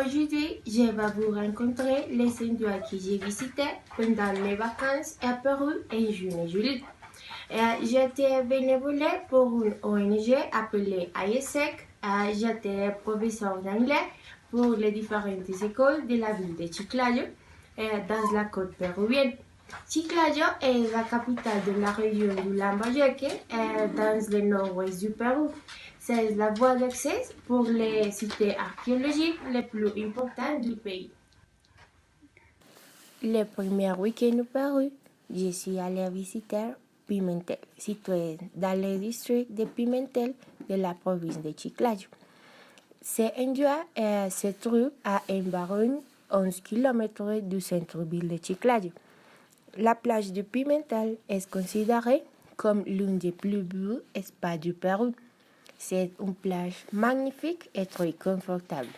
Aujourd'hui, je vais vous rencontrer les endroits que j'ai visités pendant mes vacances à Pérou en juin et juillet. J'étais bénévole pour une ONG appelée ISEC. J'étais professeur d'anglais pour les différentes écoles de la ville de Chiclayo, dans la côte péruvienne. Chiclayo est la capitale de la région du Lambayeque, dans le nord-ouest du Pérou. C'est la voie d'accès pour les sites archéologiques les plus importants du pays. Le premier week-end au Pérou, je suis allée visiter Pimentel, situé dans le district de Pimentel de la province de Chiclayo. Cet endroit se trouve à environ 11 km du centre-ville de Chiclayo. La plage de Pimentel est considérée comme l'une des plus beaux espaces du Pérou. C'est une plage magnifique et très confortable,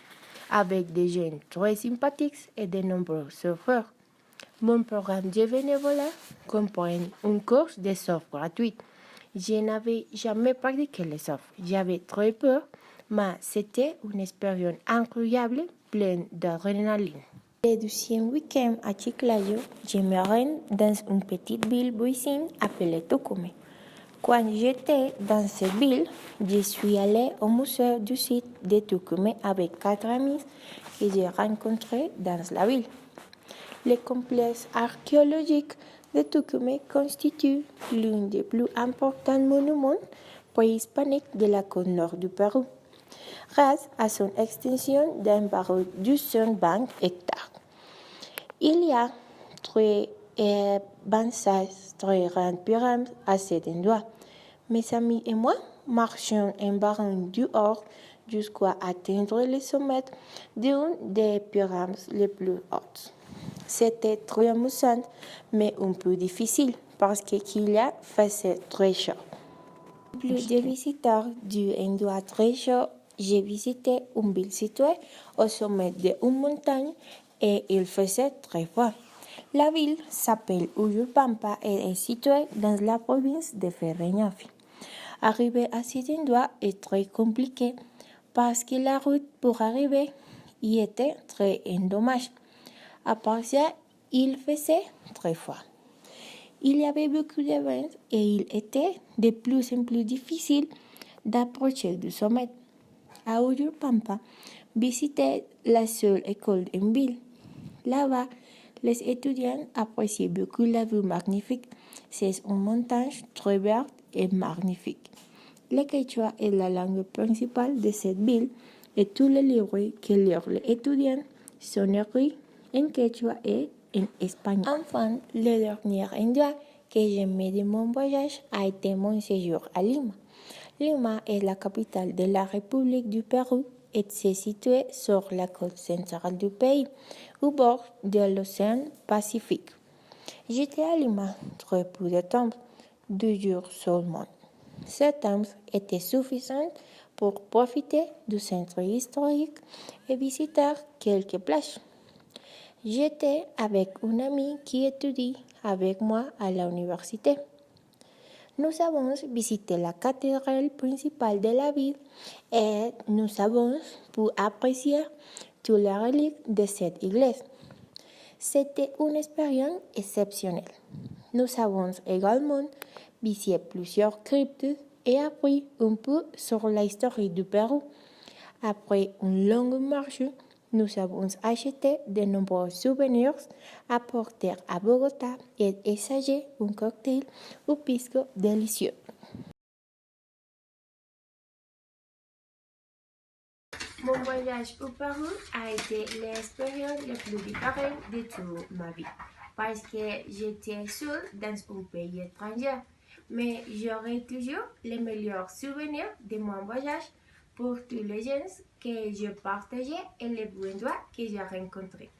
avec des jeunes très sympathiques et de nombreux surfeurs. Mon programme de bénévolat comprend une course de surf gratuite. Je n'avais jamais pratiqué le surf. J'avais très peur, mais c'était une expérience incroyable, pleine d'adrénaline. Le deuxième week-end à Chiclayo, je me rends dans une petite ville voisine appelée Tucumán. Quand j'étais dans cette ville, je suis allée au musée du site de Tucumán avec 4 amis que j'ai rencontrés dans la ville. Le complexe archéologique de Tucumán constitue l'un des plus importants monuments préhispaniques de la côte nord du Pérou, grâce à son extension d'environ 220 hectares. Il y a 26 très grandes pyramides à cet endroit. Mes amis et moi marchions en barrant du haut jusqu'à atteindre le sommet d'une des pyramides les plus hautes. C'était très amusant, mais un peu difficile parce qu'il a fait très chaud. Plus de visiteurs du endroit très chaud, j'ai visité une ville située au sommet d'une montagne et il faisait très froid. La ville s'appelle Uyurpampa et est située dans la province de Ferreñafi. Arriver à cet endroit est très compliqué parce que la route pour arriver y était très endommagée. À part ça, il faisait très froid. Il y avait beaucoup de vent et il était de plus en plus difficile d'approcher du sommet. À Uyurpampa, visiter la seule école en ville. Là-bas, les étudiants apprécient beaucoup la vue magnifique. C'est une montagne très verte et magnifique. Le quechua est la langue principale de cette ville et tous les livres que lisent les étudiants sont écrits en quechua et en espagnol. Enfin, le dernier endroit que j'aimais de mon voyage a été mon séjour à Lima. Lima est la capitale de la République du Pérou et se situe sur la côte centrale du pays, au bord de l'océan Pacifique. J'étais à Lima très peu de temps, 2 jours seulement. Ce temps était suffisant pour profiter du centre historique et visiter quelques plages. J'étais avec une amie qui étudie avec moi à l'université. Nous avons visité la cathédrale principale de la ville et nous avons pu apprécier toutes les reliques de cette église. C'était une expérience exceptionnelle. Nous avons également visité plusieurs cryptes et appris un peu sur l'histoire du Pérou. Après une longue marche, nous avons acheté de nombreux souvenirs à porter à Bogota et essayé un cocktail au pisco délicieux. Mon voyage au Pérou a été l'expérience la plus différente de toute ma vie parce que j'étais seule dans un pays étranger. Mais j'aurai toujours les meilleurs souvenirs de mon voyage pour tous les gens que je partageais et les bons endroits que j'ai rencontrés.